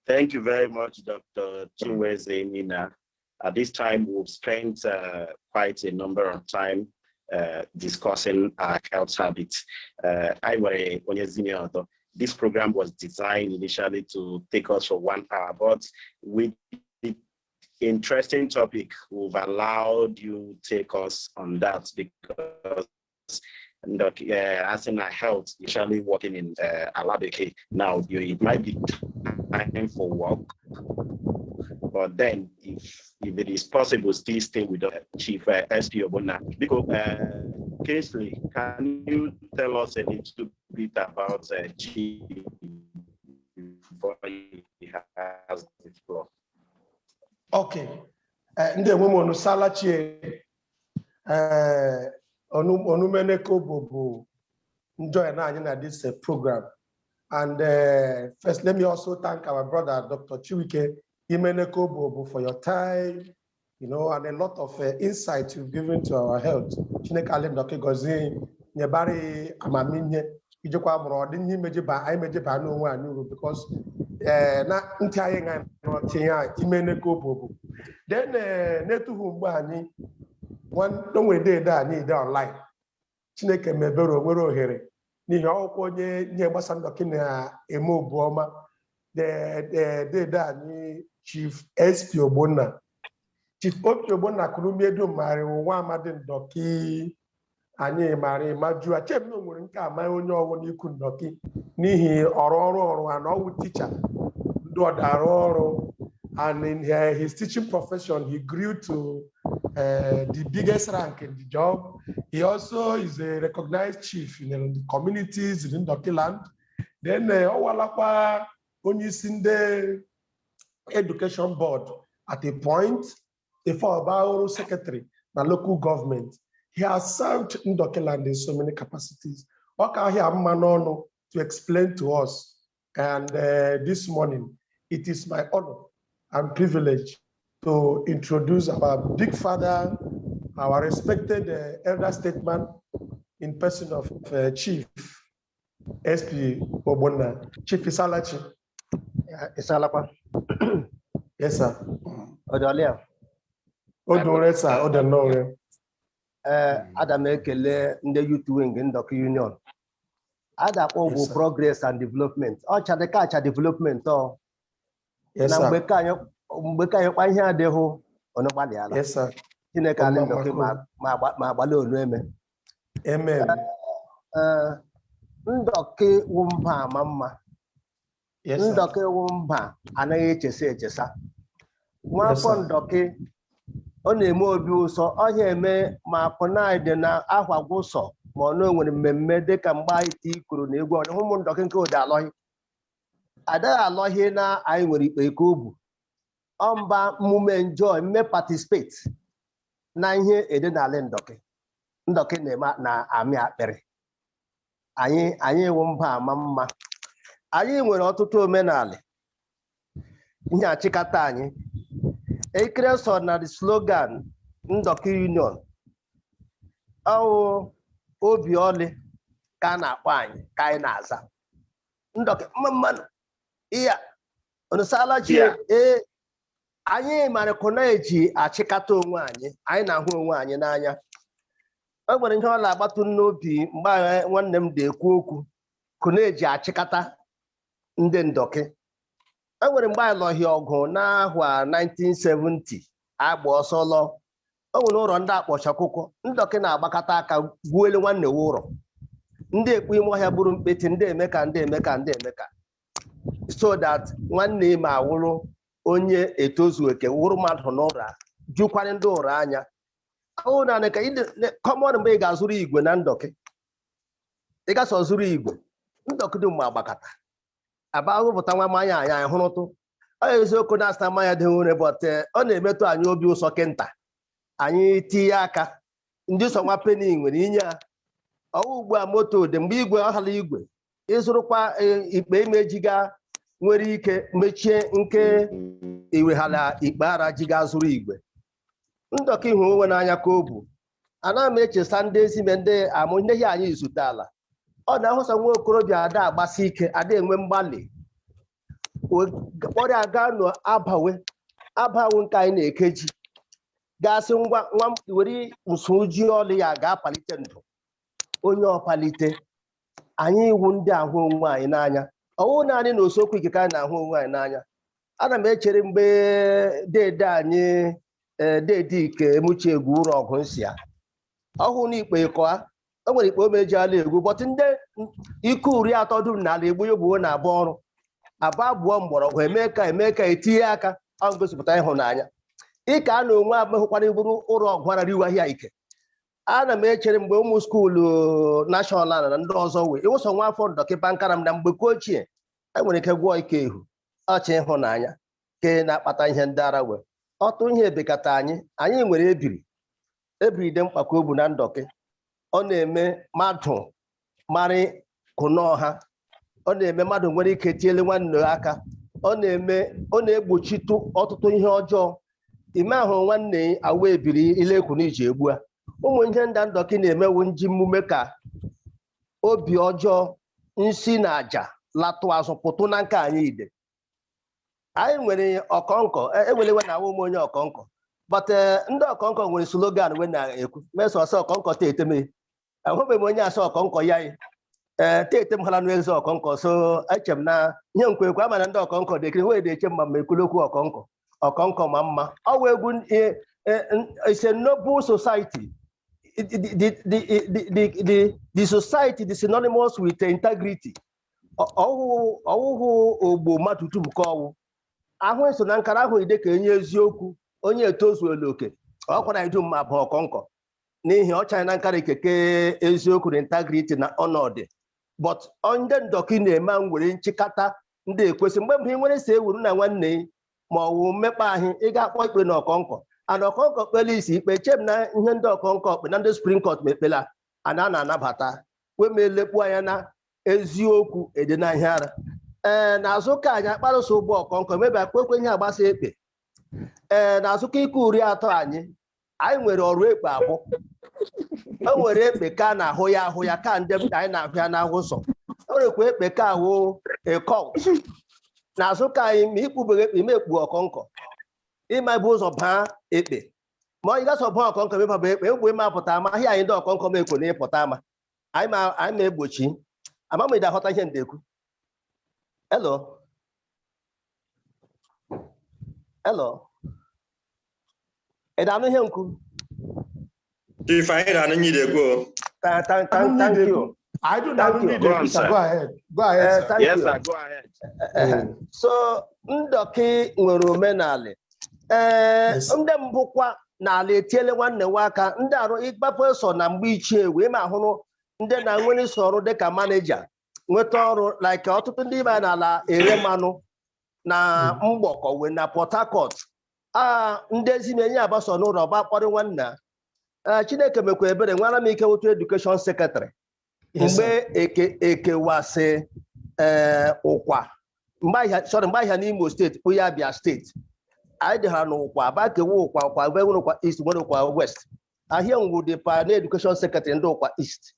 Thank you very much, Dr. Chinweze Nina. At this time, we've spent quite a number of time discussing our health habits. This program was designed initially to take us for 1 hour, but with the interesting topic, we've allowed you to take us on that because as in our health, usually working in Alabeke now, it might be time for work, but then if it is possible, still stay with Chief SP Ogbonna. Because Kingsley, can you tell us a little bit about Chief before he has the floor? Okay. Ndị women salachi onumeneko bobo join na this program. And first, let me also thank our brother, Dr. Chiwike Imeneko Bobo, for your time, and a lot of insight you've given to our health. Chineke Alem Ndoki Gozi, Nyebari Amaminye, Ijokwa Bro, didn't you measure by I measure by no one because na Ntiayenga Imeneko Bobo. Then Netu Humbani, one don't we did that need online. Chineke Mebero, Wero Here. The Chief SP Ogbonna. Chief SP Ogbonna Kulumie do marry Oganihu Ndoki Ani marry Maju. I check no more nka my only one you could Ndoki. Nihi Ororo and all teacher do Ororo, and in his teaching profession he grew to the biggest rank in the job. He also is a recognized chief in the communities in Ndoki land. Then Owalapa Onyisinde Education Board at a point, a former secretary, the local government. He has served Ndoki land in so many capacities. Okay, here Manono to explain to us. And this morning, it is my honor and privilege to introduce our big father, our respected elder statesman in person of Chief SP Ogbonna. Chief Isalachi. Isalapa. Yes, sir. Odolia. Odore, sir. Odonore. Adam Ekele, the youth wing in Ndoki Union. Ada over progress and development. Chadekacha development. Yes, sir. Yes, sir. Amen. Ndoki wumba mama. Yes, sir. Ndoki wumba anaghị echesa. Nwafọ Ndoki ọ na-eme obi ụsọ ọhịa eme ma pụnaide na ahwa gwụsọ ma ọ nwere mmemme dịka mgba ite ikoro na egwu ọdị ụmụ Ndoki nke ode alọghị. Ada alọghị na anyị nwere ikpe ike obu. Ọmba mume enjoy mme participate na ihe ede na ale Ndoki na-eme na amị akpịrị. Anyị ewu mba ama mma. Anyị nwere ọtụtụ omenala ihe achịkata anyị. Ekere so na the slogan Ndoki Union ọwụ obi ọlị ka na-akpọ anyị ka anyị na-aza Ndoki mmanụ iya onusala ji anyị mara kona eji achịkata onwe anyị na-ahụ onwe anyị n'anya. O nwere ihe ọ na-agbatu n'obi mgbe nwanne m dị ekwu okwu kona eji achịkata ndị Ndoki. O nwere mgbe anyị lọhị ọgụ n'ahwa 1970 agba ọsọ lọ. O nwere ụrọ ndị akpọcha akwụkwọ Ndoki na-agbakọta aka gbuelu nwanne wa ụrọ. Ndị ekpu ime ọhịa gburu mkpeti ndị emeka so that nwanne ma awụrụ onye etozu eke wụrụ mmadụ n'ụra jukwara ndị ụra anya. Ahụ na ka kọmọn mgbe ị ga-azụrụ igwe na Ndoki ị ga-asọ zụrụ igwe Ndoki dị mma agbakọta aba ahụpụta nwa mmanya anyị hụrụtụ ọ eziokwu na-asa mmanya dị nwere bọte ọ na-emetụ anyị obi ụsọ kenta anyị tinye aka ndị so nwa peni nwere inye ọwụ ugbu a moto dị mgbe igwe ọhala igwe ịzụrụkwa ikpe imejiga nwere ike mechie nke iweghala ikpe ara jiga zụrụ igwe. Ndoki hụ onwe n'anya ka o bu ana m echesa ndị ezime ndị amụ ndị anyị izute ala ọ na-ahụsa nwa okorobịa ada agbasi ike ada enwe mgbalị kpọrọ aga nọ abawe nke anyị na-ekeji gasị ngwa nwa were nso uji ọlụ ya ga-apalite ndụ onye ọpalite anyị iwu ndị ahụ onwe anyị n'anya ọwụ naanị na osokwu ikike anyị na-ahụ onwe anyị n'anya ana m echere mgbe dede anyị dede ike emuche egwu ụlọ ọgụ nsị ya ọhụụ n'ikpe ịkọa o nwere ikpe omeji ala egwu bọtụ ndị ike uri atọ dum n'ala egbu egbuo na-abụ ọrụ abụọ mgbọrọgwụ eme ka etinye aka ọ gosipụta ịhụnanya ịka a na onwe amehụkwara iburu ụlọ ọgụ ara riwe ahịa ike ana m echere mgbe ụmụ skuulu nashọnal na ndị ọzọ wee ịwụsọ nwa afọ dọkịta nkara m na mgbe ka ochie enwere ike gwọọ ike ihu ọchị ịhụnanya ke na-akpata ihe ndị ara wee ọtụ ihe ebekata anyị nwere ebiri dị mkpakọ obu na ndọkị ọ na-eme mmadụ marị kụnọha ọ na-eme mmadụ nwere ike tiele nwanne aka ọ na-egbochitụ ọtụtụ ihe ọjọọ ime ahụ nwanne awa ebiri ilekwu n'iji egbu a ụmụ ihe ndị ndọkị na-emewu nji mmume ka obi ọjọọ nsi na aja latụ azụ pụtụ na nka anyị ide anyị nwere ọkọnkọ ewelewe na ụmụ onye ọkọnkọ but ndị ọkọnkọ nwere slogan we na-ekwu mesọsọ ọkọnkọ teeteme ahụbeghị m onye asọ ọkọnkọ ya teete m hara n'eze ọkọnkọ so eche m na ihe nkwekwe ama na ndị ọkọnkọ dekiri wee na-eche mma ma ekwulokwu ọkọnkọ ma mma ọ wụ egwu it's a noble society. The society is synonymous with integrity. Ọwụhụ ogbo mmadụ tụbụka ọwụ ahụ eso na nkara ahụ ide ka enye eziokwu onye etozuola oke ọkwara idu mma bụ ọkọnkọ n'ihi ọcha na nkara ikeke eziokwu na integrity na ọnọdụ but ndị ndọkị na-eme nwere nchịkata ndị ekwesị mgbe mbụ ị nwere si ewuru na nwanne ma ọ wụ mmekpa ahụ ị ga-akpọ ikpe na ọkọnkọ ana ọkọnkọ kpele isi ikpe chem na ihe ndị ọkọnkọ kpe na ndị Supreme Court ma ekpela ana na-anabata wee ma elekpu anya na eziokwu ede na ihe ara na-azụ ka anyị akparụsị ụgbọ ọkọnkọ mebe akpekwe ihe agbasa ekpe na-azụka ike uri atọ anyị nwere ọrụ ekpe abụọ o nwere ekpe ka na-ahụ ya ka ndị anyị na-ahụ ya n'ahụ nsọ o nwerekwa ekpe ka ahụ ekọt na-azụ ka anyị ma ikpubeghị ekpe ime ekpu ọkọnkọ ịma bụ ụzọ baa ekpe ma ọ gasọ baa ọkọnkọ mebaba ekpe egbe ịma apụta ama ahịa anyị ndị ọkọnkọ m ekwo na ịpụta ama anyị ma egbochi ama m ide aghọta ihe ndekwu hello ị da-anụ ihe nkwu Chief, I don't need to go. Thank you. I do not need to go ahead. Go ahead. Yes, sir. Go ahead. So, ndọkị nwere omenala. Ndị mbụkwa n'ala etiele nwanne nwaka ndị arụ ịgbapụ so na mgbe ichie wee ma ahụrụ ndị na-nwere iso ọrụ dịka maneja nweta ọrụ like ọtụtụ ndị ibe n'ala ere mmanụ na mgbọkọ wee na Port Harcourt ndị ezinenye abaso n'ụlọ ọba kpọrọ nwanna Chineke mekwa ebere nwara m ike otu education secretary mgbe ekewasị ụkwa mgbe ahịa n'Imo steeti kpụ ya Abia steeti anyị dịghara n'ụkwa aba kewa ụkwa ebe nwere ụkwa east nwere ụkwa west ahịa nwudepa na education secretary ndị ụkwa east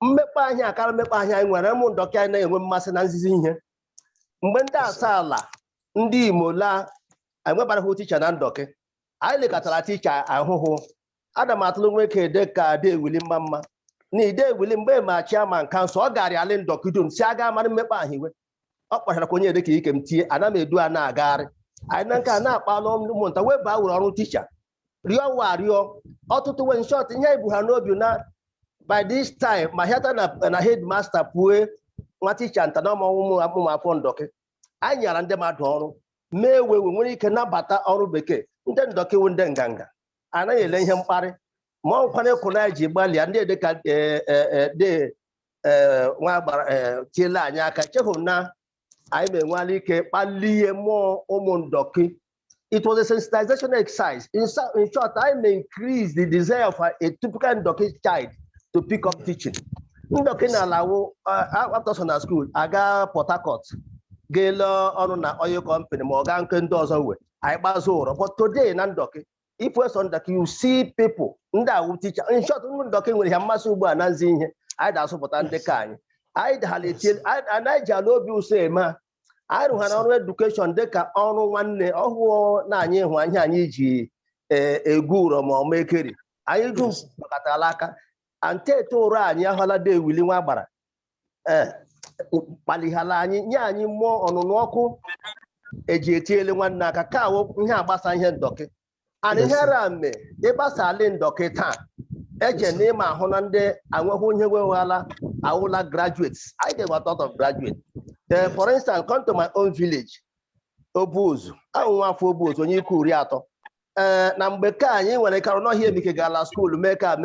mmekpa ahịa akara mmekpa ahịa anyị nwere ụmụ ndọkị anyị na-enwe mmasị na nzizi ihe mgbe ndị asa ala ndị Imo laa anyị nwebara hụ ticha na ndọkị anyị lekọtara ticha ahụhụ ada m atụrụ nwoke ede ka de ewili mma na ide ewili mgbe ma chairman kansụl ọ gara alị ndọkị dum si aga mara mmekpa ahụ iwe ọ kpachara ka onye ede ka ike m tie ana m edu a na-agagharị anyị na nke a na-akpala ụmụnta wee baa were ọrụ ticha rịọ ọtụtụ wen shot ihe ibu ha n'obi na by this time ma hịata na headmaster pue nwa ticha nta na ụmụ afọ ndọkị anyị nyara ndị mmadụ ọrụ mee ewewe nwere ike nabata ọrụ bekee ndị ndọkị wu ndị nganga anaghị ele ihe mkparị ma ọ nkwana ịkụ na ji gbalịa ndị dịka nwa gbara tiele anyị aka chehụ na anyị ma-enwela ike kpalie mmụọ ụmụ ndọkị. It was a sensitization exercise. In short, I may increase the desire of a typical Ndoki child to pick up teaching. Ndoki na alawo after Sunday school, aga Port Harcourt, gelo ọrụ na oil company, ma ọga nke ndị ọzọ we. I gbazo ụrọ. But today na Ndoki, if we're on Ndoki, you see people, ndị awụ teacher. In short, Ndoki nwere ha mmasị ugbu a na nzi ihe. Anyị da-asụpụta ndị ka anyị. anyị dahalitie anaghị ji ala obi ụsọ eme anyị rụghara ọrụ edukeshọn dịka ọrụ nwanne ọhụụ na anyị hụ ihe anyị ji egwu ụrọ ma ọma ekeri anyị dum gbakọtara aka antete ụrọ anyị ahụla de ewili nwa gbara kpalihala anyị nye anyị mmụọ ọnụnụ ọkụ eji etiele nwanne aka ka awụ ihe agbasa ihe ndọkị ana ihe ara mme ịgbasa ala ndọkị taa eje na ịma ahụ na ndị anweghị ihe wewala awụla graduates I get a lot of graduates for instance come to my own village Obuzu ahụ nwafọ Obuzu onye ikwu 30 na mgbe ka anyị nwere karụ n'ọhịa emike gala skuulu mee ka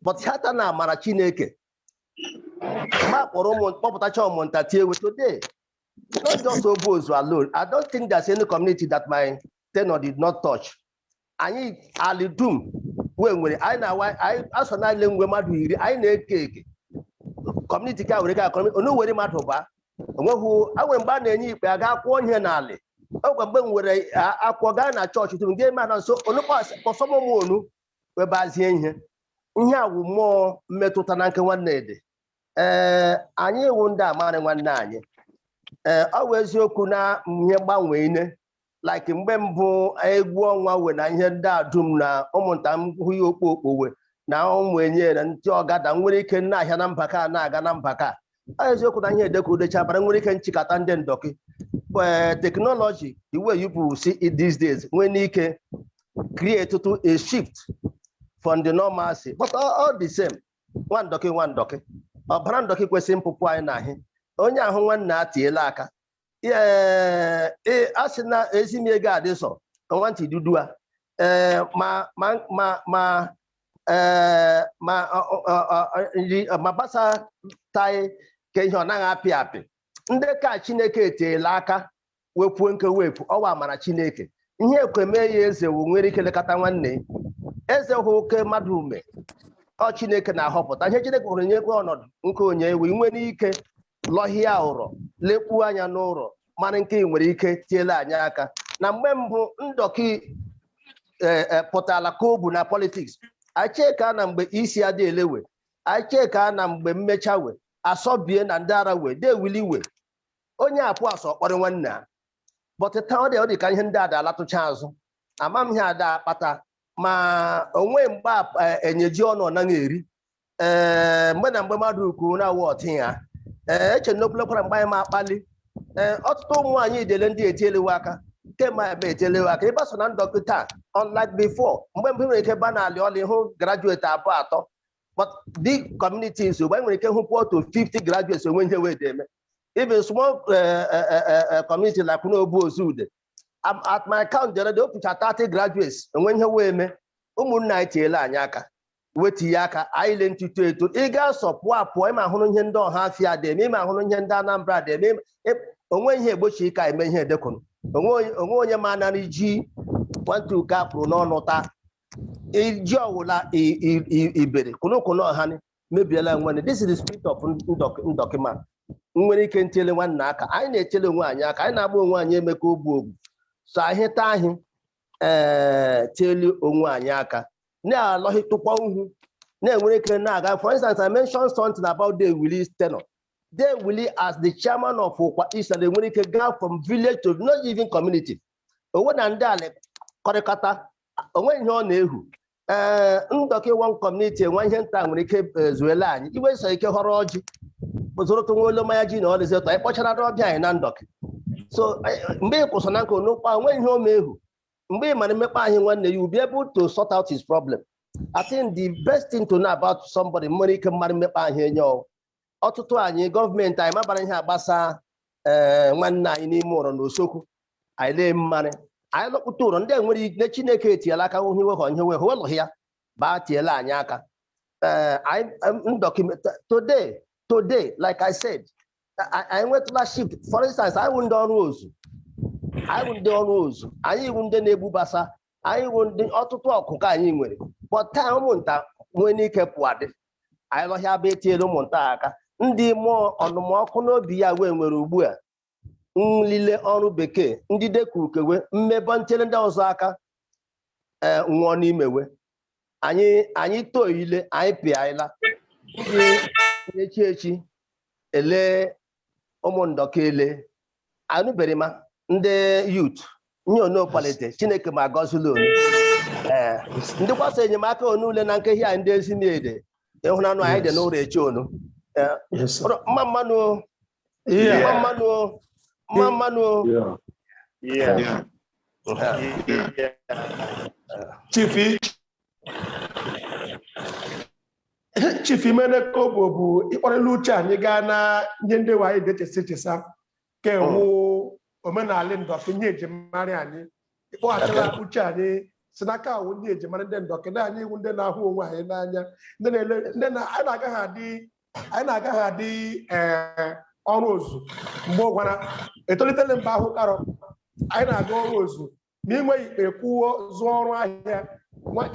but hata na amara Chineke ma kpọrọ kpọpụtacha ụmụnta tie ewe today not just Obuzu alone. I don't think there's any community that my tenor did not touch. Anyị alidum we nwere anyị na anyị aso na ile ngwe mmadụ iri anyị na-eke eke community ka were ka community onu were mmadụ ba onweghụ awe mgbe a na-enye ikpe aga akwụọ ihe n'ala ogwe mgbe nwere akwụọ gaa na chọọchị tum nge ma na nso onu kpọsọmụmụ onu webazie ihe awụ mmụọ mmetụta na nke nwanne dị anyị ewu ndị amara nwanne anyị ọ bụ eziokwu na ihe gbanwee ine like mgbe mbụ egwu ọnwa we na ihe ndị a dum na ụmụnta m hụ ya okpokpowe na ụmụ enye na ndị ọgada nwere ike nna ahịa na mbaka na-aga na mbaka eziokwu na ihe edekọ udechabara nwere ike nchịkọta ndị ndọkị technology the way you people see it these days nwere ike create a shift from the normalcy but all the same nwa ndọkị ọbara ndọkị kwesịrị mpụpụ anyị na ahị onye ahụ nwanne atiela aka a sị na ezimi ego adị sọ nwantị dudua ma gbasa tai ka ihe ọ naghị apị apị ndị ka Chineke etiela aka wepụo nke wepụ ọwa amara Chineke ihe ekweme ya eze nwere ike lekọta nwanne eze hụ oke mmadụ ume ọ Chineke na-ahọpụta ihe Chineke hụrụ nyekwe ọnọdụ nke onye ewe nwere ike lọhịa ụrọ lekpuo anya n'ụrọ mana nke nwere ike tiele anyị aka na mgbe mbụ ndọkị pụtala ka o bụ na politiks acheka na mgbe isi adị elewe acheka na mgbe mmecha we asọbie na ndị ara we dewili we onye apụ asọ kpọrọ nwanne a bọtịta ọ dị ka ihe ndị ada alatụcha azụ ama m ihe ada akpata ma onwe mgbe enyeji ọnụ ọnaghị eri mgbe na mgbe mmadụ ukwu na awụ ọtị ya eche n'okpulekwana mgbe anyị ma akpali ọtụtụ ụmụ nwaanyị idele ndị etielewe aka kemgbe ebe etielewe aka ịgbaso na ndọkị taa unlike before mgbe mbụ nwere ike ba n'ala ọla ịhụ graduate 2-3 but big communities mgbe nwere ike hụ to 50 graduates onwe ihe wee deme even small community like Obuzu ude at my count there dey opucha 30 graduates onwe ihe wee eme ụmụnna anyị tiele anyị aka wetinye aka anyị le ntụtụ eto ị ga-asọ pụọ ịma hụrụ ihe ndị ọha afịa dị eme ịma hụrụ ihe ndị Anambra dị eme onwe ihe egbochi ka eme ihe edekụrụ onwe onye ma narị ji nwantụ ka pụrụ n'ọnụ taa iji ọwụla ibere kụnụkụnụ ọha mebiela nwanne. This is the spirit of ndọkịma nwere ike ntele nwanne aka anyị na-etele onwe anyị aka anyị na-agba onwe anyị eme ka ogbu so anyị taa anyị tele onwe anyị aka na-alọghịtụkwa uhu na-enwere ike na-aga. For instance, I mentioned something about the Willie tenor. They Willie as the chairman of Okwa East, and they nwere ike go from village to not even community. Owe na ndị ala kọrịkọta onwe ihe ọ na-ehu ndọkị one community nwa ihe nta nwere ike zuele anyị iwe so ike họrọ ọjị bụzụrụtụ nwa olu mmanya ji na ọlịzetọ anyị kpọchara ọbịa anyị na ndọkị. So mgbe ị kwụsọ na nke onukpa onwe ihe o mehu mgbe ị mara mmekpa anyị nwanne you will be able to sort out his problem. I think the best thing to know about somebody nwere ike mmadụ mmekpa anyị enye ọtụtụ anyị gọọmenti anyị mabara ihe agbasa nwanne anyị n'ime ụrọ na osokwu anyị lee mmarị anyị lọkpụta ụrọ ndị nwere ike Chineke etiela aka ihe welụ ya ba tiela anyị aka. Today like I said I nwetụla shift. For instance, anyị wụ ndị ọrụ ozu anyị wụ ndị na-egbubasa anyị wụ ndị ọtụtụ ọkụkọ anyị nwere but taa ụmụnta nwere ike pụadị anyị lọhịa bụ etiela ụmụnta aka ndị mmụọ ọnụmọkụ n'obi ya wee nwere ugbu a nlile ọrụ bekee ndị dịka ukewe mmebe nchere ndị ọzọ aka nwụọ n'imewe anyị toile anyị pịaịla ndị echi ele ụmụ Ndoki ele anụbere ma ndị youth nye ono kwalite Chineke ma gọzili onu ndị kwasa enyemaka onu ule na nke ihe ndị ezi na-ede ịhụnanụ anyị dị n'ụlọ echi onu mma mmanụ Chief Imeneko bụ ịkpọrịla uche anyị gaa na ihe ndị anyị ga-echesa ka ewu omenala Ndoki nye ejimara anyị ịkpọghachila uche anyị si n'aka awụ ndị ejimara ndị Ndoki na anyị iwu ndị na-ahụ onwe anyị n'anya ndị anyị na-agaghị adị ọrụ ozu mgbe ụgwara etolitele mba ahụ karọ anyị na-aga ọrụ ozu ma inwe ikpe kwuo zụọ ọrụ ahịa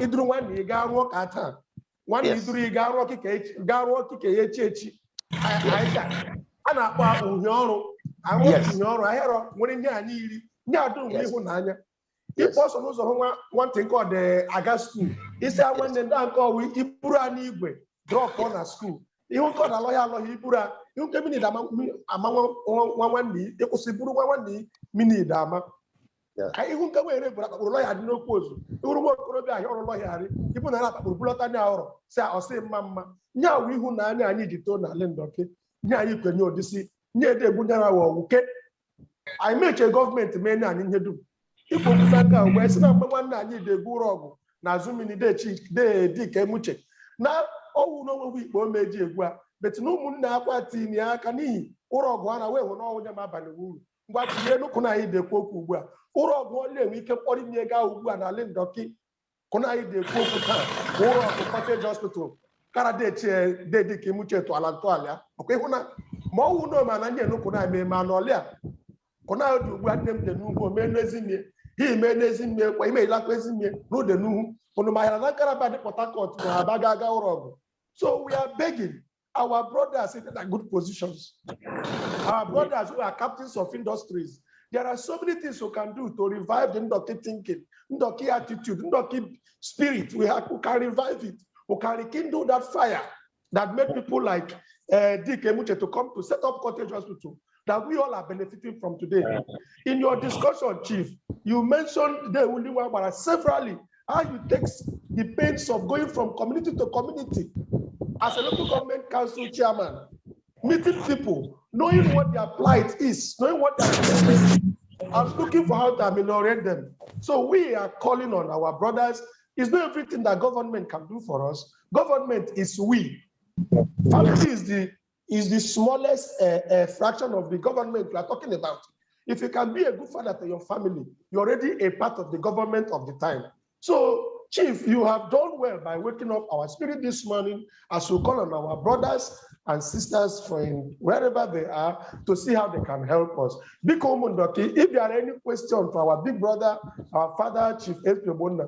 iduru nwanne ị gaa rụọ ka taa nwanne iduru ị gaa rụọ okike ya echi a na-akpọ uhie ọrụ uhie ọrụ ahịarọ nwere nye anyị iri nye adụ nwe ịhụnanya ịkpọ ọsọ n'ụzọ hụ nwantị nke ọdị aga skuul isi nwanne ndị nke ọwụ iburu a n'igwe drọpụ na skuul ihu nke ọ na-alọghị alọghị iburu a ihu nke minid ama nwa nwanne ịkwụsị buru nwa nwanne minid ama ka ihu nke were gburu akpakpụrụ lọya dị n'okwu ozu iwuru nwa okorobịa ahịa ọrụ lọgharị ibu na akpakpụrụ bulọta anya ọrụ si ọsị mma nye awụ ihu na anya anyị ji too n'ala Ndoki nye anyị kwenye odisi nye ede egbunyara wa ọwụke anyị mechie gọọmenti mee nye anyị ihe dum ikwu okwu n'aka mgbe si na mgbe nwanne anyị na-egbu ụrọ ọgụ na azụ mmiri dika emuche na ọnwụ n'onwe ikpe omeji egwu a beti na ụmụnne akwa tinye aka n'ihi ụrọ ọgụ a na wee hụ n'ọnwụ nye m abalị uru ngwa tinye nnukwu na anyị na-ekwu okwu ugbu a ụrọ ọgụ ole enwe ike mkpọrọ inye gaa ugbu a n'ala Ndoki kụna anyị na-ekwu okwu taa ụrọ ọgụ Cottage Hospital kara dị ka emuche tụala ntọala ọkwa ịhụ na ma ọnwụ n'ome na nye nnukwu na eme ma n'ọlịa kụna dị ugbu a nne m dị n'ugwu mee n'ezinye he mee n'ezinye kwa ime ilakwa ezinye n'ude n'uhu unu mahịara na nkaraba dị Port Harcourt na aba ga-aga ụrọ ọgụ. So we are begging our brothers in good positions, our brothers who are captains of industries. There are so many things we can do to revive the Ndoki thinking, Ndoki attitude, Ndoki spirit. We can revive it. We can rekindle that fire that made people like Dick Emuche to come to set up Cottage Hospital that we all are benefiting from today. In your discussion, Chief, you mentioned the Uliwabara severally, how you take the pains of going from community to community as a local government council chairman, meeting people, knowing what their plight is, knowing what their plight is, and looking for how to ameliorate them. So we are calling on our brothers. It's not everything that government can do for us. Government is we. Family is the smallest fraction of the government we are talking about. If you can be a good father to your family, you're already a part of the government of the time. So, Chief, you have done well by waking up our spirit this morning as we call on our brothers and sisters from wherever they are to see how they can help us. Big Ndoki, if there are any questions to our big brother, our father, Chief Ogbonna,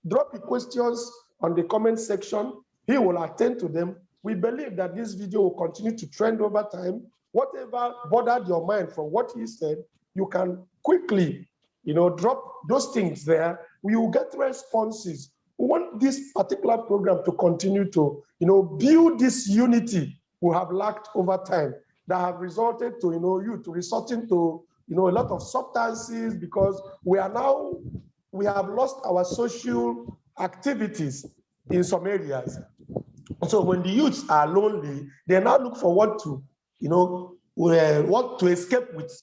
drop the questions on the comment section. He will attend to them. We believe that this video will continue to trend over time. Whatever bothered your mind from what he said, you can quickly, drop those things there. We will get responses. We want this particular program to continue to, build this unity we have lacked over time that have resulted to, youth resorting to, a lot of substances because we have lost our social activities in some areas. So when the youths are lonely, they now look for what to escape with.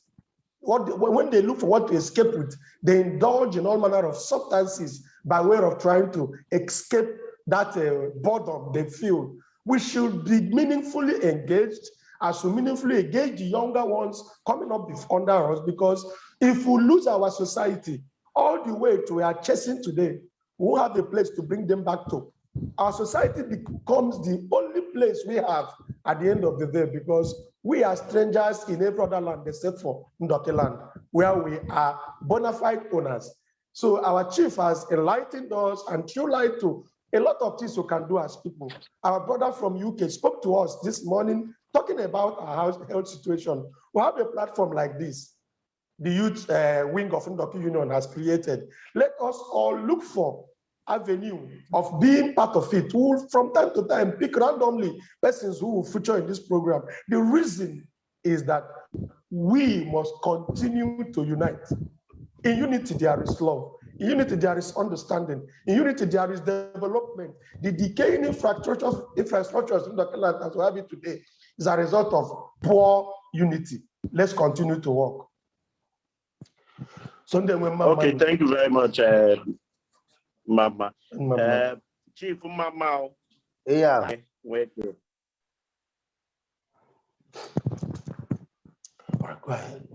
When they look for what to escape with, they indulge in all manner of substances by way of trying to escape that boredom they feel. We should be meaningfully engaged as we meaningfully engage the younger ones coming up under us, because if we lose our society all the way to where we are chasing today, we won't have a place to bring them back to. Our society becomes the only place we have at the end of the day, because we are strangers in every other land except for Ndoki land, where we are bona fide owners. So our chief has enlightened us and through light to a lot of things we can do as people. Our brother from UK spoke to us this morning talking about our health situation. We have a platform like this, the youth wing of Ndoki Union has created. Let us all look for avenue of being part of it. We will from time to time pick randomly persons who will feature in this program. The reason is that we must continue to unite. In unity, there is love. In unity, there is understanding. In unity, there is development. The decaying infrastructures in the land as we have it today is a result of poor unity. Let's continue to work. Okay, thank you very much, Mama. Chief Mama. Yeah. Wait. All right, go ahead.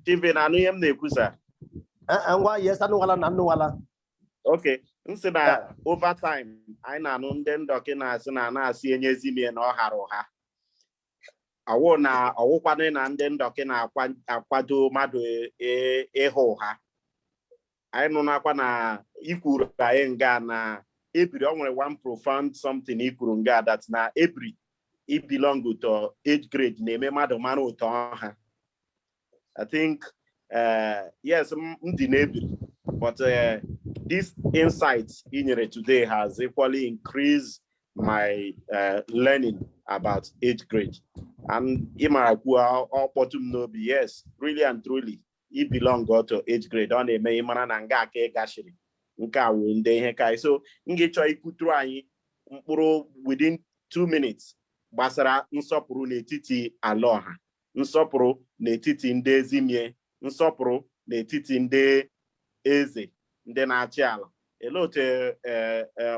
Chief, I know you na-ekwusa. Yes, I know. Okay, nsi na over time, anyị na-anụ ndị ndọkị na-asị na-asị enyezi m na ọ hara ụha. Ọwụ na ọwụkwanụ na ndị ndọkị na-akwado mmadụ ịhụ ụha. Anyị nụ nakwa na ikwuru anyị nga na ebiri o nwere one profound something ikwuru nga that na ebiri I belong to age grade na-eme mmadụ mara ụtọ ọha. I think yes, m dị n'ebiri, but this insight in today has equally increased my learning about age grade. And yes, really and truly, it belongs to age grade. On a maimana nanga ke gashiri. Nka wunde hekai. So ngecho ikutru anyi within 2 minutes. Basara nsopuru netiti aloha. Nsopuru netiti nde zimye. Nsopuru netiti nde eze. Ndị na-achị ala elote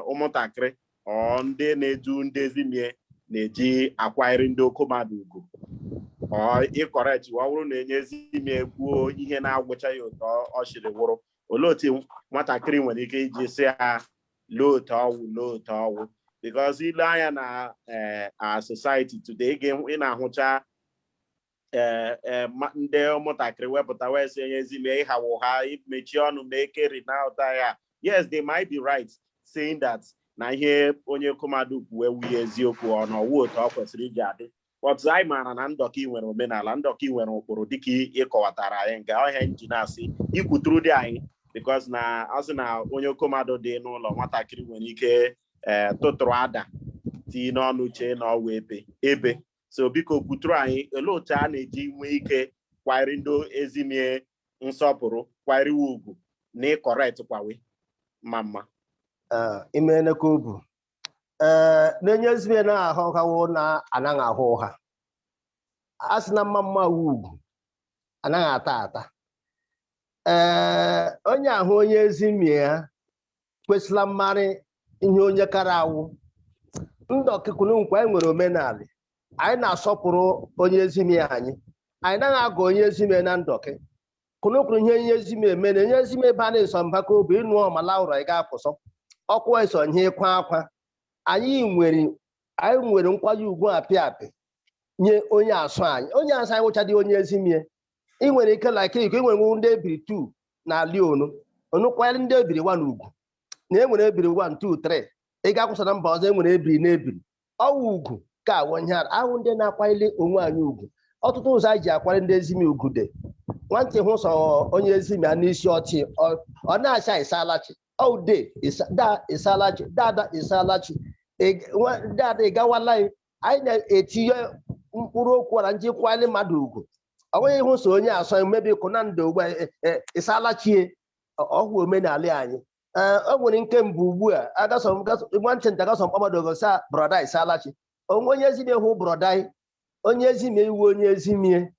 ụmụntakịrị ọ ndị na-edu ndezi mie na-eji akwanyere ndị okomadu ugwu ọ ịkọrekt ọ bụrụ na enyezi ime kwuo ihe na-agwụcha ya ụtọ ọ shiri wụrụ olee nwatakịrị nwere ike iji si ha lote ọwụ because ile anya na our society today ị na-ahụcha ndị ụmụntakịrị wepụta wee sị enyezi ime ịhawo ha mechie ọnụ ma ekeri na ụta ya. Yes, they might be right saying that na ihe onye komadu kwuwe wuye eziokwu ọ na ọwụ otu ọ kwesịrị iji adị. But anyị maara na ndọkị nwere omenala, ndọkị nwere ụkpụrụ dịka ịkọwatara anyị nke ọhịa nji na-asị ikwuturu dị anyị because na asị na onye komadu dị n'ụlọ nwatakịrị nwere ike tụtụrụ ada tii n'ọnụ chee na ọwụ ebe. So biko kwuturu anyị ele otu a na-eji nwee ike kwanyere ndị ezimie nsọpụrụ kwanyere ugwu na ịkọrekt kwawe mama. Imene ka obu na-enye ezimie na-ahụ hawo na anaghị ahụ ha. A sị na mma ugwu anaghị ata. Onye ahụ onye ezimie ya kwesịla mmarị ihe onye kara awụ. Ndọkịkwunu nkwa anyị nwere omenala. Anyị na-asọpụrụ onye ezimie anyị. Anyị naghị agụ onye ezimie na ndọkị. Kụnụkwuru ihe onye ezimie eme na onye ezimie ba na-eso mbaka obi ịnụ ọmala ụrọ ị ga-apụsọ. Ọkụ eso ihe ịkwa akwa. Anyị nwere nkwanye ugwu apị nye onye asụ anyị. Onye asụ anyị wụchadị onye ezimie. Ị nwere ike like ị nwere ndị ebiri 2 na Leonu. Onu kwanyere ndị ebiri 1 ugwu. Na enwere ebiri 1, 2, 3. Ị ga-akwụsọ na mba ọzọ enwere ebiri na ebiri. Ọwụ ugwu ka awụ ihe ahụ ndị na-akwanyere onwe anyị ugwu. Ọtụtụ ụzọ anyị ji akwanyere ndị ezimie ugwu dị. Nwantị hụ sọ onye ezimie n'isi ọchị ọ na-acha ịsalachi. Oh, day is that is salachi, dada is salachi. Dada igawala anyị na-etinye mkpụrụ okwu na njikwa ile mmadụ ugwu. Ọ nweghị ihu so onye asọ mebi kuna ndo ugbu ịsalachie ọhụ omenala anyị. O nwere nke mbụ ugbu a nwantị nta gasọ mkpamado gosa broda isalachi. Onye ezimie hụ broda onye ezimie iwu onye ezimie.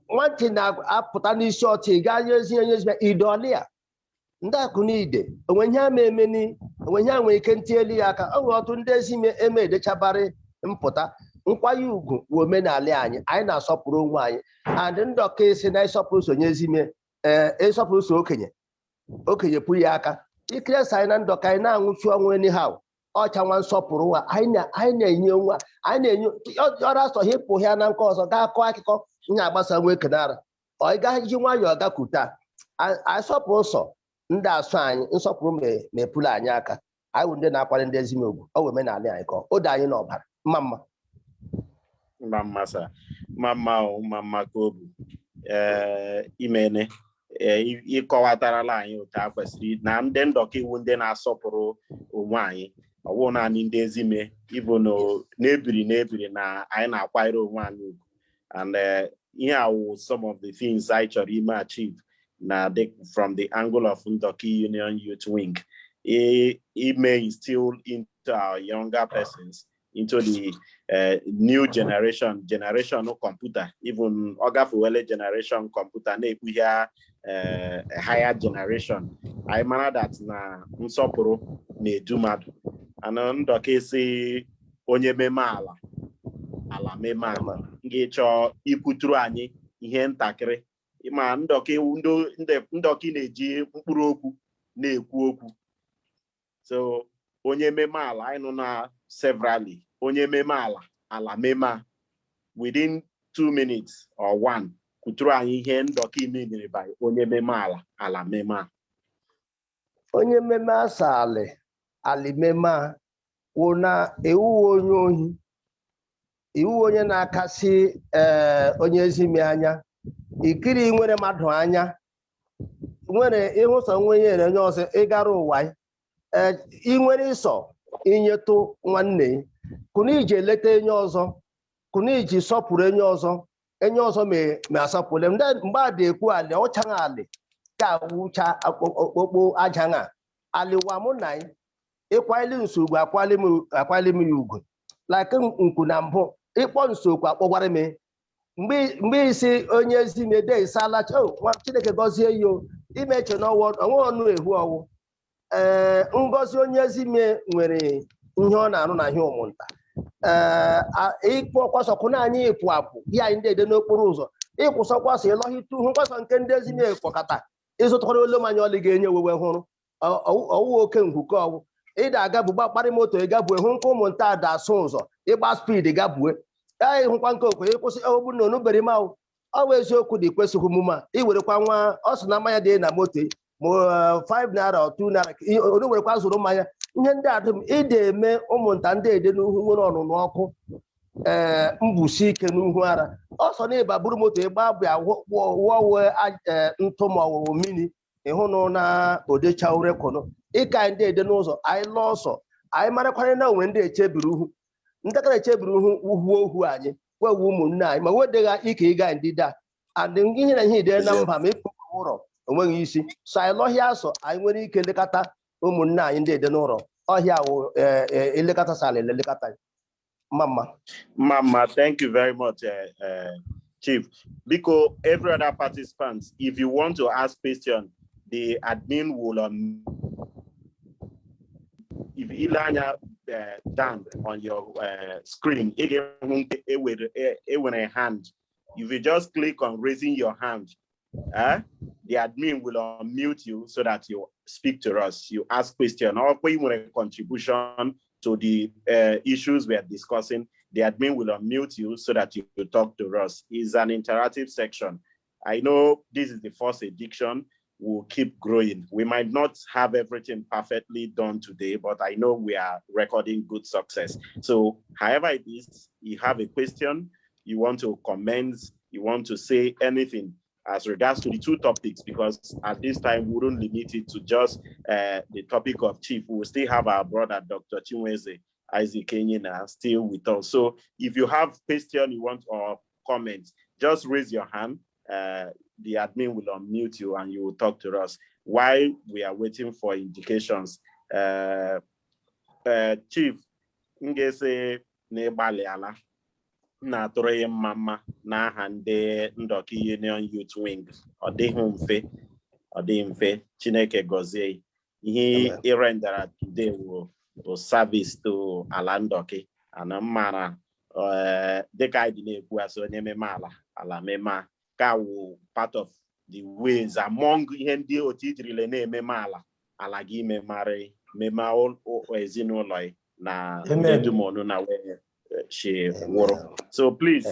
Nwantị na-apụta n'isi ọchị gaa onye ezimie idolia. Ndị akụ n'ide onwe ihe ama emeni onwe ihe nwere ike ntieli ya aka. Ọ nwere ọtụ ndị ezimie eme edechabarị mpụta nkwanye ugwu bụ omenala anyị. Anyị na-asọpụrụ onwe anyị and ndọka isi na ịsọpụrụ so onye ezimie ịsọpụrụ so okenye pụ ya aka. Ikiresa anyị na ndọka anyị na-anwụchi ọnwụ anyhow ọcha nwa nsọpụrụ nwa anyị na-enye nwa anyị na-enye ọrụ asọ hịpụ ya na nke ọzọ gaa kọọ akụkọ nye agbasa nwa ekenara ọ gaghị ji nwayọọ gakwuta asọpụrụ sọ ndị asụ anyị nsọpụrụ mepụrụ anyị aka. Anyị bụ ndị na-akwanye ndị ezimie ugwu ọ wee omenala anyị ka o dị anyị n'ọbara mma. Mama sa, mama kobu. Imene. Ịkọwatarala anyị otu a kwesịrị na ndị ndọka iwu ndị na-asọpụrụ onwe anyị ọwụ naanị ndị ezime ịbụ n'ebiri na anyị na-akwanyere onwe anyị ugwu. And ihe awụ some of the things I chọrọ ime achieve na from the angle of Ndoki Union Youth Wing. It may instill into our younger persons, into the new generation of computer, even Ogafuele generation computer, a higher generation. I manner that na nsopuru ne dumadu. And Ndoki say onye mema ala mema ngecho iputuru anyị ihe ntakịrị. Ma Ndoki na-eji mkpụrụ okwu na-ekwu okwu. So onye meme ala anyị nọ na severally onye meme ala mema within 2 minutes or 1 kuturu anyị ihe Ndoki mere by onye meme ala mema. Onye meme asali alimema wụ na ewu onye ohi, iwu onye na-akasị onye ezime anya, ikiri nwere mmadụ anya, nwere ịhụsọ nwenye onye ọzọ ịgara ụwa. Ị nwere ịsọ inyetu nwanne kunu iji eleta enye ọzọ, kunu iji sọpụrụ enye ọzọ me asọpụrụ mgbe a dị ekwu ali ọchaghị ali ka wucha okpokpo ajaghị aliwa mụ na ịkwali nsogbu akwali m ya ugwu like nku na mbụ ịkpọ nsogbu akpọgwara m mgbe isi onye ezi na-ede isala Chineke gọzie yo imeche n'ọnwa ọnụ ehu ọwụ. Ngozi onye ezime nwere ihe ọ na-arụ na ihe ụmụnta. Ịkpọ kwasọkụ na anyị ịpụ apụ ya ndị ede n'okporo ụzọ ịkwụsọkwasị ịlọhịtụ hụ kwasọ nke ndị ezime kpọkọta ịzụtara olu manya ọlị ga-enye wewe hụrụ ọwụ oke ngwukọ ọwụ ịda aga bụgba kparị moto ịgabue hụ nke ụmụnta da asụ ụzọ ịgba spid gabue ịhụkwa nke okwe ịkwụsị ogbu na onubere mawụ ọ bụ eziokwu dị kwesịghị omume a iwerekwa nwa ọ sị na mmanya dị na moto ma 5 naira or 2 naira onye werekwa zụrụ mmanya ihe ndị adịm ide eme ụmụnta ndị ede n'ihu nwere ọnụnụ ọkụ mbusi ike n'ihu ara ọsọ na ịba buru moto ịgba bịa wọwe ntụ ma ọwụwụ mmiri ịhụ na odecha urekụnụ ịka ndị ede n'ụzọ anyị lụọ ọsọ anyị marakwara na onwe ndị echebiri uhu ndekara echebiri uhu ohu anyị wewu ụmụnne anyị ma wedegha ike ịga ndịda adị ihe na ihe ide na mba ma ịkpụkpụ ụrọ onweghị isi so anyị lọhịa asọ anyị nwere ike lekọta ụmụnne anyị ndị ede n'ụrọ ọhịa wụ elekọta sala elekọta Mama, thank you very much, Chief. Because every other participant, if you want to ask question, the admin will if Ilanya down on your screen, with a hand, if you just click on raising your hand, the admin will unmute you so that you speak to us, you ask question, or when you want a contribution to the issues we are discussing, the admin will unmute you so that you will talk to us. It's an interactive section. I know this is the first edition. We'll keep growing. We might not have everything perfectly done today, but I know we are recording good success. So however it is, you have a question, you want to comment, you want to say anything as regards to the 2 topics, because at this time we wouldn't limit it to just the topic of Chief. We will still have our brother, Dr. Chinweze Isaac Kenyina, still with us. So if you have question you want or comment, just raise your hand. The admin will unmute you and you will talk to us while we are waiting for indications. Chief, ngese nebali ala na tụrụ mama na aha ndị Ndoki Union Youth Wing. Ọ dịghị mfe Chineke gọzie ihe irendara today will service to ala Ndoki ana mmara dịka anyị dị na-ekwu asị onye meme ala mema ka wụ part of the ways among ihe ndị otu ijirila na-ememe ala gị memarị mema ezinụlọ na edumonu na wee so please,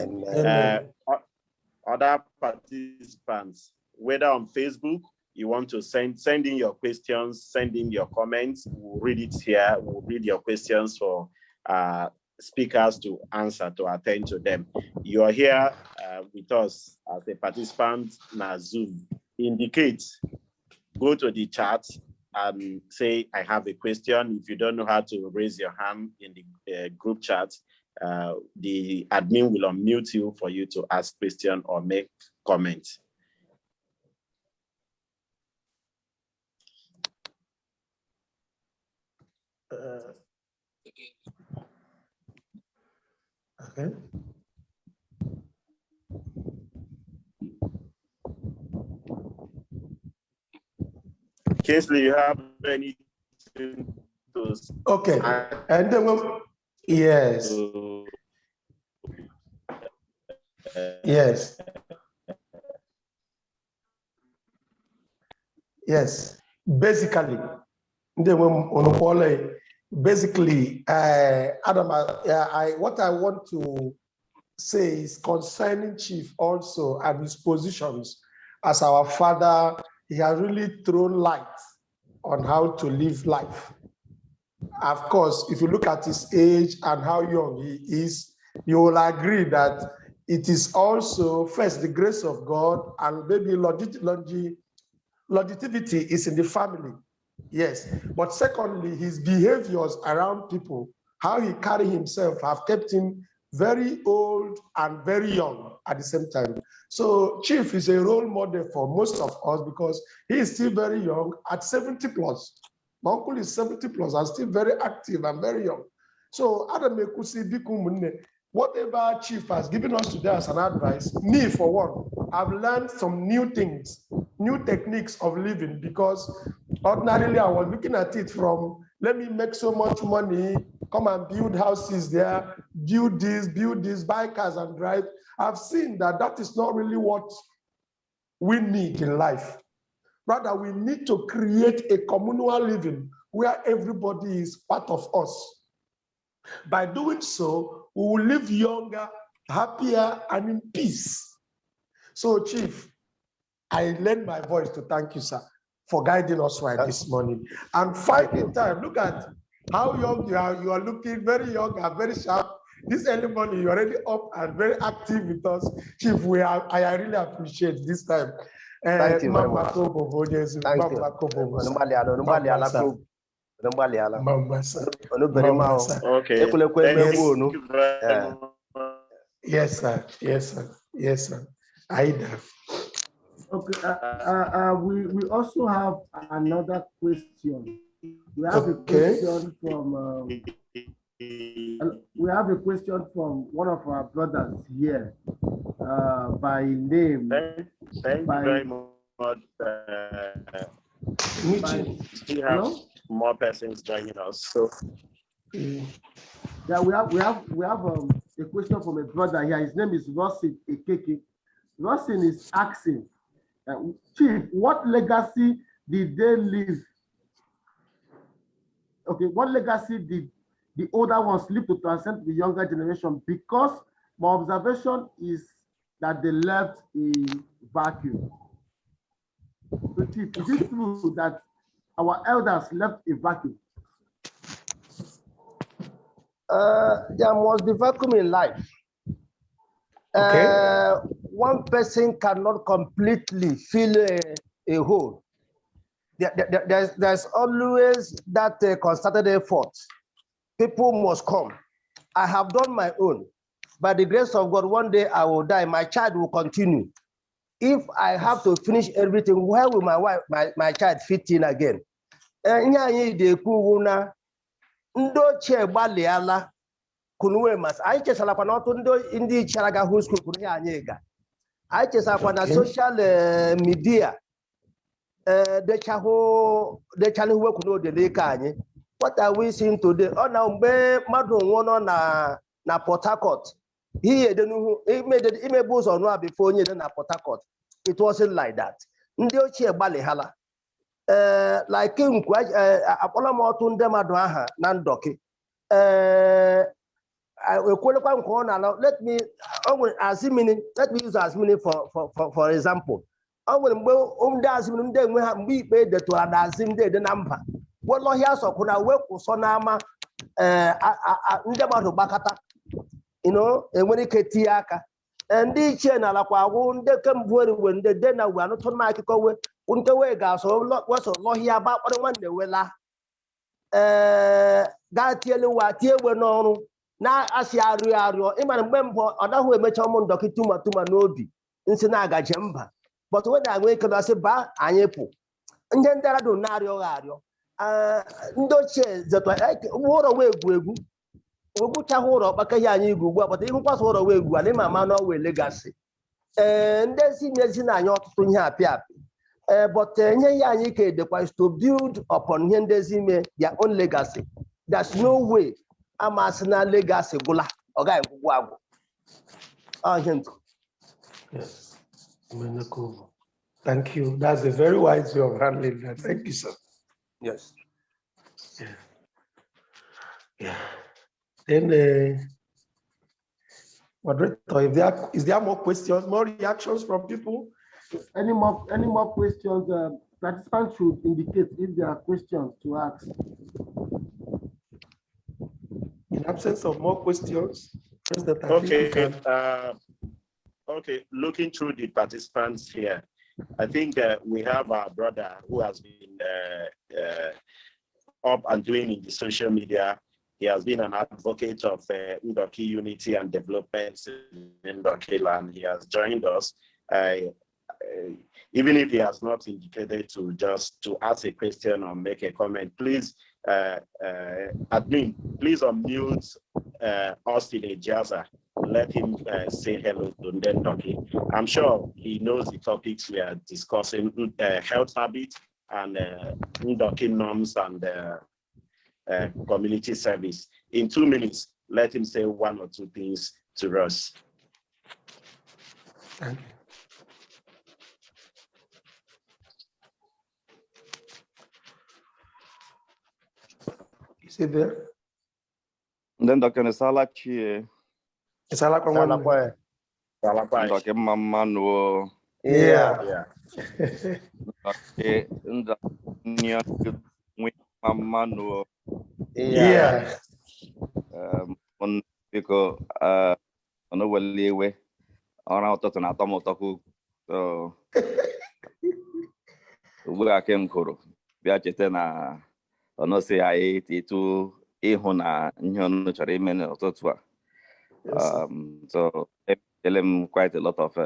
other participants, whether on Facebook, you want to send in your questions, send in your comments. We'll read it here. We'll read your questions for speakers to answer, to attend to them. You are here with us as a participant na Zoom. Indicate, go to the chat and say, I have a question. If you don't know how to raise your hand in the group chat, the admin will unmute you for you to ask question or make comments. Okay. Kingsley, you have anything to say? Okay. And then yes. Yes. Yes. Basically, Adam, what I want to say is concerning Chief also and his positions as our father. He has really thrown light on how to live life. Of course, if you look at his age and how young he is, you will agree that it is also first the grace of God, and maybe longevity is in the family. Yes, but secondly, his behaviors around people, how he carry himself, have kept him very old and very young at the same time. So Chief is a role model for most of us because he is still very young at 70 plus. My uncle is 70 plus and still very active and very young. So Adam Ekusi Bikumune, whatever Chief has given us today as an advice, me for one, I've learned some new things, new techniques of living, because ordinarily I was looking at it from, let me make so much money, come and build houses there, build this, buy cars and drive. I've seen that that is not really what we need in life. Rather, we need to create a communal living where everybody is part of us. By doing so, we will live younger, happier, and in peace. So, Chief, I lend my voice to thank you, sir, for guiding us right this morning. And finding time, look at how young you are. You are looking very young and very sharp. This early morning, you're already up and very active with us. Chief, I really appreciate this time. Thank you very much. Thank you. Okay. Yes, sir. Yes, sir. Yes, sir. Aida. Okay. We also have another question. We have a question from. We have a question from one of our brothers here, by name. Thank you very much. We have more persons joining us. So yeah, we have a question from a brother here. His name is Rosin Ekeke. Rosin is asking, Chief, what legacy did they leave? Okay, what legacy did the older ones leave to transcend the younger generation? Because my observation is that they left a vacuum. So, Chief, is it true that our elders left a vacuum? There must be vacuum in life. Okay. One person cannot completely fill a hole. There's always that concerted effort. People must come. I have done my own. By the grace of God, one day I will die. My child will continue. If I have to finish everything, where will my child fit in again? Kunuwe mas anyị chesara kwa n'ọtụ ndị chara ga high school kwuru ihe anyị ga anyị chesara kwa na social media dechalụ uwe kwuru odele ike anyị. What are we seeing today? Ọ na mgbe mmadụ nwụọ na Port Harcourt ihe edenuhu imebu ụzọ nụa before onye ede na Port Harcourt. It wasn't like that. Ndị ochie gbalịhala like nkwu akpọrọ m ọtụ ndị mmadụ aha na Ndoki. Let me use Azmini for example. ndị mmadụ gbakọta enwere ike tinye aka ndị ichie na alakwa agwụ ndị kemgbe weriwe ndị de na we anụtụ m akụkọ we nke wee ga-asọ weso lọhịa ba kpọrọ nwanne wela gaa tiele wa tie egbe n'ọrụ na-asị arịọ ịmara mgbe mbụ ọ naghị emecha ụmụ ndọkị tuma n'obi nsị na-agaje mba but we na-enwe ike asị baa anyị pụ ndị aradụ na-arịọ ndị ochie ụrọ wee egwu ogbuchaghị ụrọ ọkpaka ihe anyị igwu ugbu a kpọta ịhụkwasị ụrọ wee egwu ala ịma ama n'ọwa legasị ndị ezi nyezi na anyị ọtụtụ ihe apị but ihe ihe anyị ka edekwa is to build upon ihe ndị ezi ime their own legacy. There's no way amasị na legacy gwụla ọ gaghị gwụgwụ agwụ. Yes. Thank you. That's a very wise way of handling that. Thank you, sir. Yes. Yeah. Then, moderator, is there more questions, more reactions from people? Any more questions? Participants should indicate if there are questions to ask. In absence of more questions, President, okay. Looking through the participants here, I think we have our brother who has been up and doing in the social media. He has been an advocate of Ndoki unity and development in Ndoki land. He has joined us. Even if he has not indicated to ask a question or make a comment, please, admin, please unmute Austin Ejaza. Let him say hello to Ndoki. I'm sure he knows the topics we are discussing, health habits and Ndoki norms and community service. In 2 minutes, let him say 1 or 2 things to us. Thank you. Is it there? Then Dr. Salachi. Salakwa. Dr. Mamano. Yeah. Mamano. Yeah. Because ono walewe ona ụtụtụ na atọmụtọkụ so ugbu a kem kụrụ bịa cheta na ono si anyị etu ịhụ na ihe ọnụ chọrọ ime n'ụtụtụ a so tell him quite a lot of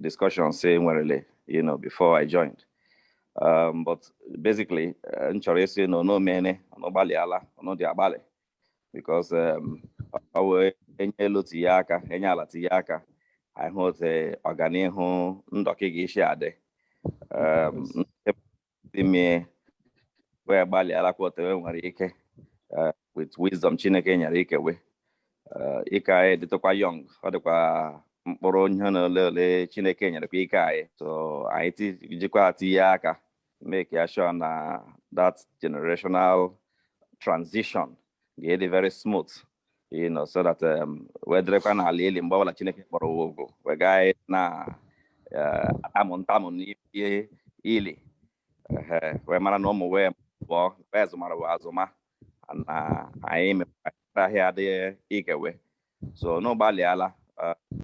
discussions say before I joined but basically nchọrọ isi no mene no gbaliala no dị agbali because our enyelu tinye aka enye ala tinye aka anyị hụ ọganihu Ndoki ga-esi adị ime wee gbalịala kwọtewe nwere ike with wisdom Chineke nyere ike we ike anyị dịtụkwa young ọ dịkwa mkpụrụ ihe na ole Chineke nyerekwa ike anyị so anyị jikwa tinye aka make sure na that generational transition get very smooth, so that whether can ali mgbawala Chineke kpọrọ wogo we guy na amontamon ili we mara no mo we bo bezumara azuma na anyị mepụtara ahịa dị ikewe so no gbaliala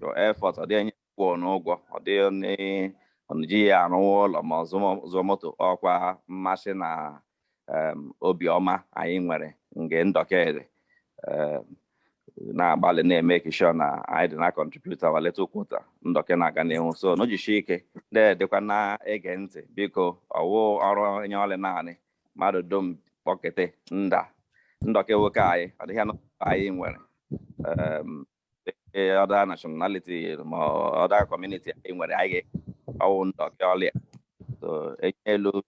your effort ọ dị enye kwụọ n'ụgwọ ọ dị onji ya arụ ụlọ ma zụọ moto ọkwa mmasị na obiọma anyị nwere nge Ndoki na-agbalị na-eme sure na anyị dị na contribute our little quota Ndoki na-aga n'ihu so n'ojishi ike dịkwa na-ege ntị biko ọwụ ọrụ enye ọlị naanị mmadụ dum kpọkete Ndoki nwoke anyị ọ dịghị anyị nwere other nationality ma other community anyị nwere anyị ọwụ Ndoki ọlịa so enye elu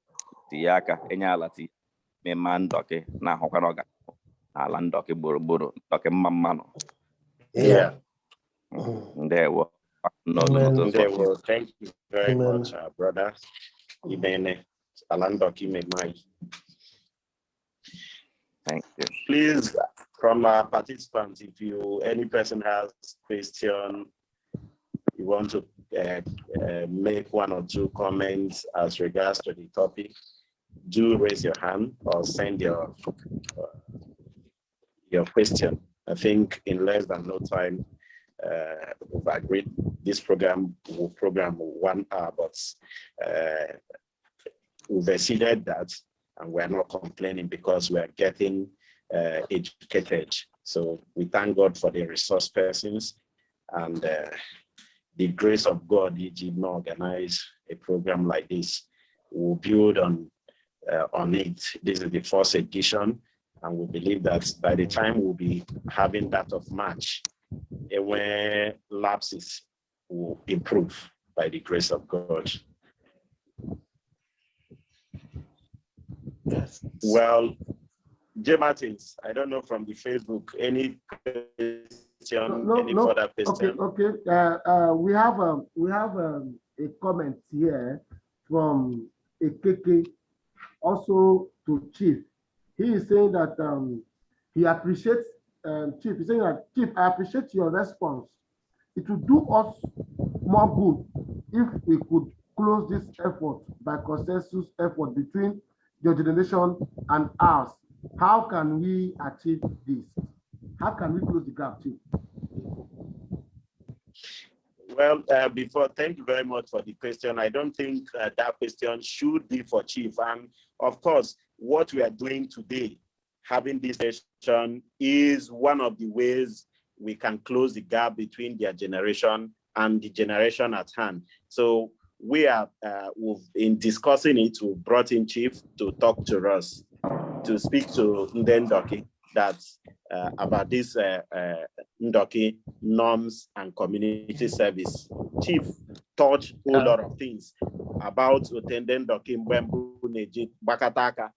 tinye aka enye ala tinye mema Ndoki na-ahụkwa n'ọga ala Ndoki gburugburu Ndoki mma mmanụ. Yeah. Ndewo. Thank you very much, brother. Ibene ala Ndoki memai. Thank you. Please, from our participants, if any person has question, you want to make 1 or 2 comments as regards to the topic, do raise your hand or send your your question. I think in less than no time, we've agreed this program will program 1 hour, but we've exceeded that, and we're not complaining because we're getting educated. So we thank God for the resource persons and the grace of God. He did not organize a program like this. We'll build on it. This is the first edition, and we believe that by the time we'll be having that of March, where lapses will improve by the grace of God. Yes. Well, J. Martins, I don't know from the Facebook, any question, any further question? Okay. We have a comment here from Ekeke, also to Chief. He is saying that he appreciates Chief. He's saying that, Chief, I appreciate your response. It would do us more good if we could close this effort by consensus effort between your generation and ours. How can we achieve this? How can we close the gap, Chief? Well, thank you very much for the question. I don't think that question should be for Chief. And of course, what we are doing today, having this session, is one of the ways we can close the gap between their generation and the generation at hand. So we are, in discussing it, we brought in Chief to talk to us, to speak to Ndoki about this Ndoki norms and community service. Chief touched a whole lot of things about attending Ndoki Mbembu Neji Bakataka,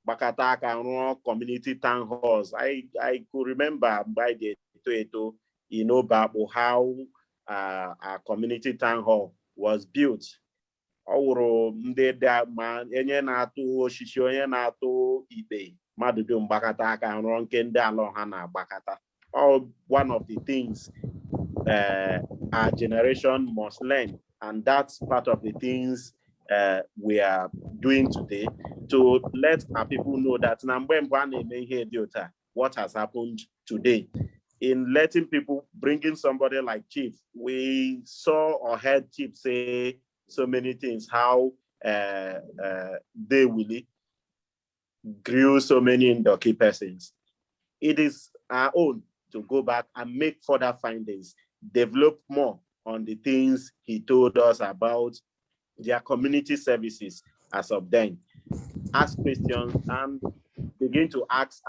Bakataka, community town halls. I could remember by the how our community town hall was built. Ọwụrụ ndị ma enye na-atụ osisi onye na-atụ ikpe mmadụ dum gbakọta aka rụọ nke ndị ala ha na-agbakọta. One of the things our generation must learn, and that's part of the things we are doing today to let our people know that what has happened today. In letting people, bringing somebody like Chief, we saw or heard Chief say so many things, how they really grew so many Ndoki persons. It is our own to go back and make further findings, develop more on the things he told us about their community services as of then. Ask questions and begin to ask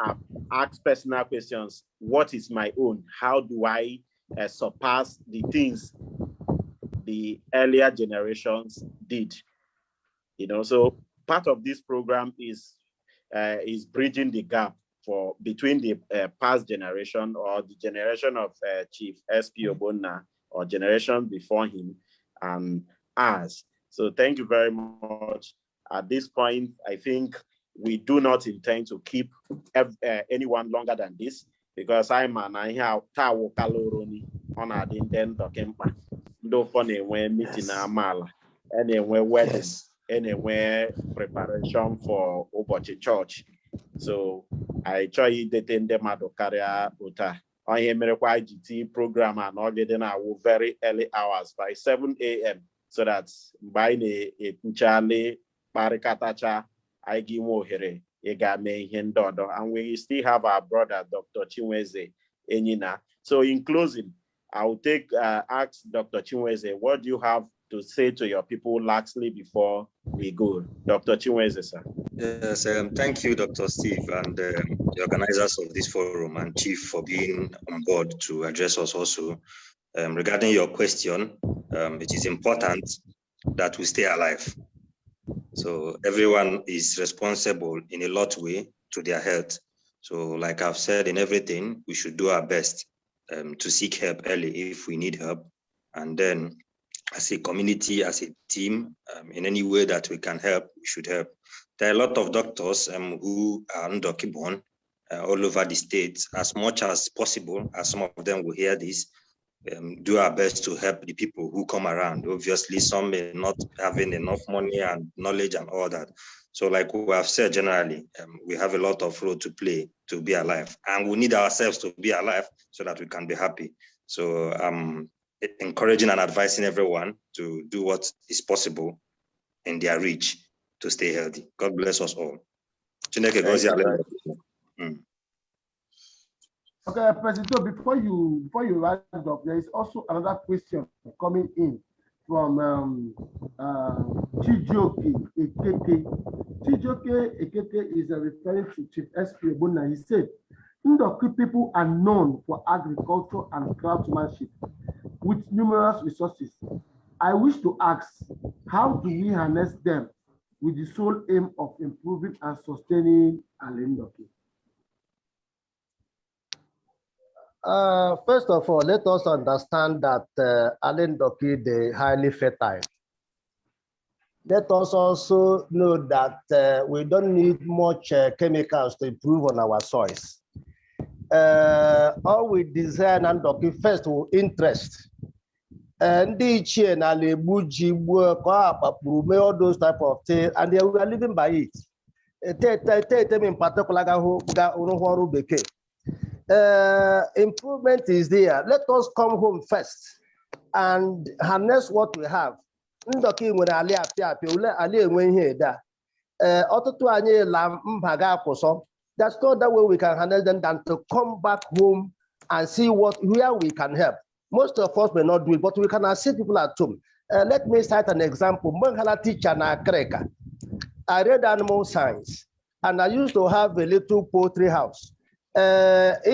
personal questions. What is my own? How do I surpass the things the earlier generations did? So part of this program is bridging the gap between the past generation, or the generation of Chief SP Ogbonna, or generation before him, and us. So thank you very much. At this point, I think we do not intend to keep anyone longer than this, because I'm an tawo kaloroni on a den dokempa. Do funny when meeting amala, anywhere wedding, anywhere preparation for Obochi Church. So I try to detain them at Okaria Uta. I am a IGT program and all getting our very early hours by 7 a.m. so that by the Charlie Parikatacha, I give more here. And we still have our brother, Dr. Chinweze Enyina. So in closing, I will ask Dr. Chinweze, what do you have to say to your people lastly before we go? Dr. Chinweze, sir. Yes, thank you, Dr. Steve, and the organizers of this forum, and Chief for being on board to address us also. Regarding your question, it is important that we stay alive. So everyone is responsible in a lot way to their health. So like I've said, in everything, we should do our best to seek help early if we need help. And then as a community, as a team, in any way that we can help, we should help. There are a lot of doctors who are Ndoki born all over the states. As much as possible, as some of them will hear this, do our best to help the people who come around. Obviously, some may not having enough money and knowledge and all that. So like we have said generally, we have a lot of role to play to be alive, and we need ourselves to be alive so that we can be happy. So encouraging and advising everyone to do what is possible in their reach to stay healthy. God bless us all. Okay, President, before you wrap it up, there is also another question coming in from Chijioke Ekeke. Chijioke Ekeke is referring to Chief SP Ogbonna. He said, Ndoki people are known for agriculture and craftsmanship with numerous resources. I wish to ask, how do we harness them with the sole aim of improving and sustaining Ndoki? First of all, let us understand that Ndoki, they highly fertile. Let us also know that we don't need much chemicals to improve on our soils. All we design Ndoki first will interest. And all those type of things, and we are living by it. In particular, improvement is there. Let us come home first and harness what we have. That's not the way we can handle them than to come back home and see where we can help. Most of us may not do it, but we can assist people at home. Let me cite an example. I read animal science, and I used to have a little poultry house. Most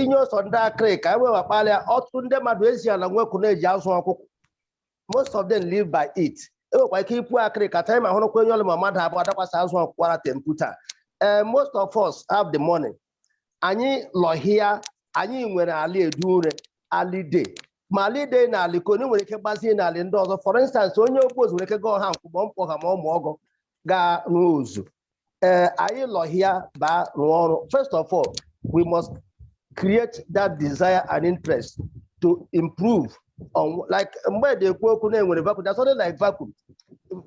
of them live by it. Most of us have the money. Any lohia, any when Ali do Ali day. Mali day na likoni when you can in Alindo. For instance, when you post when you go ham mogo ga rose. Aye lohia ba no. First of all, we must create that desire and interest to improve on, like where they go when vacuum. That's only like vacuum.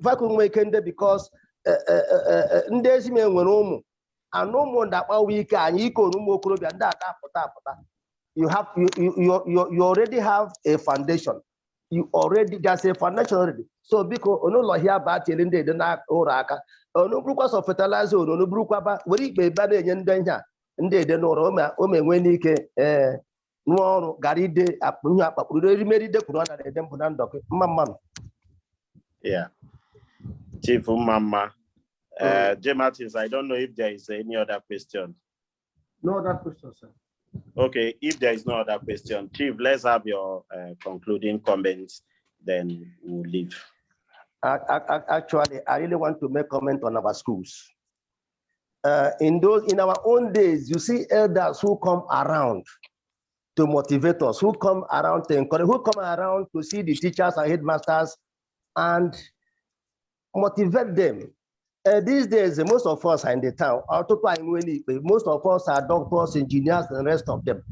Vacuum making there because and no more that we can you already have a foundation. There's a foundation already. So because no here about telling they don't oraka no because of fertilizer no brukaba we be bad in danger and they don't know Roma when he no garide apunya made the corona and them Ndoki. Yeah. Chief Mama. J. Martins, I don't know if there is any other question. No other question, sir. Okay, if there is no other question, Chief, let's have your concluding comments, then we'll leave. Actually, I really want to make comment on our schools. In our own days, you see elders who come around to motivate us, who come around to encourage, who come around to see the teachers and headmasters and motivate them. These days, most of us are in the town. Most of us are doctors, engineers, and the rest of them.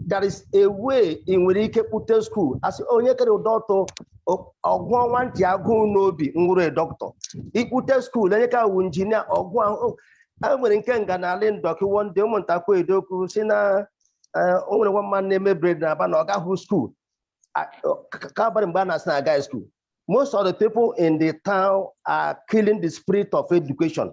There is a way in which you can put a school. As only a doctor, or one Tiago Nobi, a doctor. He put a school, then you can engineer or one. I'm going to Ganalin Doki one demon taco doku sina only one man named Bread Nabanogahu school. Kabarimban Naga school. Most of the people in the town are killing the spirit of education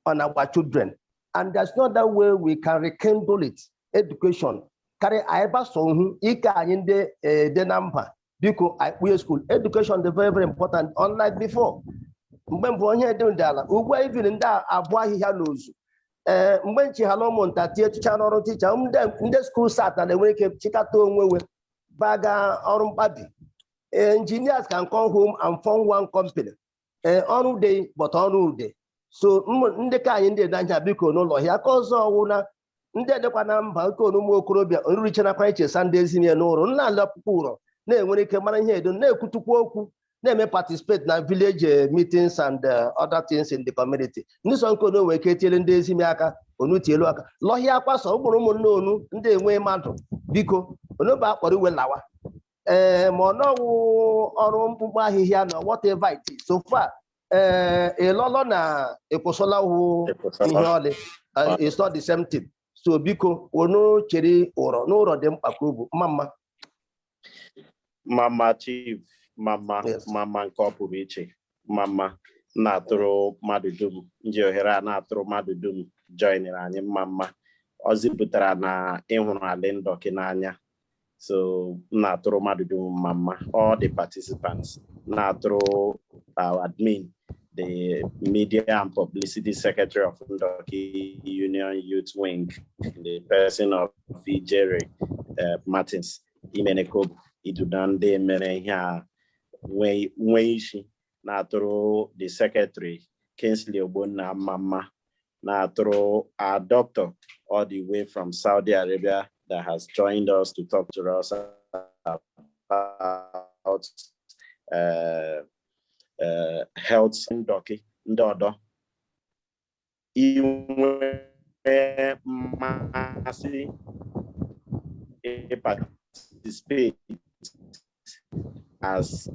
on our children. And there's not that way we can rekindle it. Education. Carry Aiba Song, Ika in the number. Because we school. Education is very, very important, unlike before. Remember, even in that, Abuahi knows. When she had no teacher, in the school sat and they wake up Chikato Baga or Babi. Engineers can come home and form one company on day, but on day. So, the kind in the danger because no law here cause una the Panam, no more Corobia, original creatures, Sundays in no land poor. Nay, when it came on here, don't know Kutuku, they may participate in village meetings and other things in the community. This uncle no way, Katilin days in Yaka, or Nutiloka. Law here pass over no, they way mantle because no about what will allow. Mono or whatever it is. So far, Elolo na ekosola wu ihe it's not the same thing. So biko ono cheri oro no oro dem akwobu mama. Mama chief, mama, yes. Mama nkọpụrụ iche, mama na-atụrụ mmadụ dum, ndị ohere a na-atụrụ mmadụ dum joinere anyị mama. Ọ zipụtara na ịhụrụ ala Ndoki n'anya. So na-atụrụ mmadụ dum mama. All the participants na-atụrụ our admin, the media and publicity secretary of Ndoki Union Youth Wing, the person of Ijere Martins, Imenekobu. Idudande mere ihe a nwe isi na-atụrụ the secretary Kingsley Ogbonna mama, na-atụrụ our doctor all the way from Saudi Arabia that has joined us to talk to us about health Ndoki Ndodo. Inwe mmasị participate as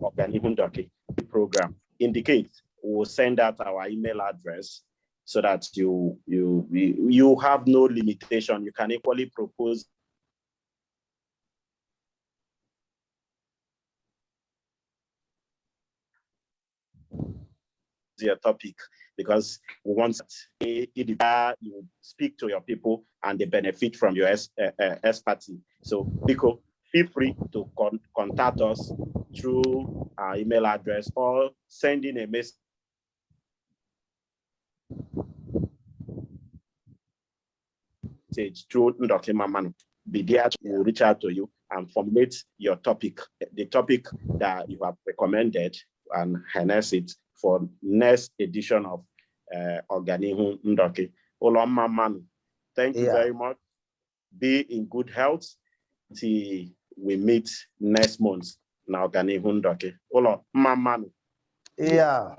Oganihu Ndoki program indicate, we'll send out our email address so that you have no limitation. You can equally propose your topic, because we want you speak to your people and they benefit from your expertise. So Biko, feel free to contact us through our email address or sending a message through Ndoki Mamanu. Bidia will reach out to you and formulate your topic, the topic that you have recommended, and harness it for next edition of Oganihu Ndoki. Olo Mamanu, thank you very much. Be in good health till we meet next month. Now Oganihu Ndoki. Olo Mamanu. Yeah.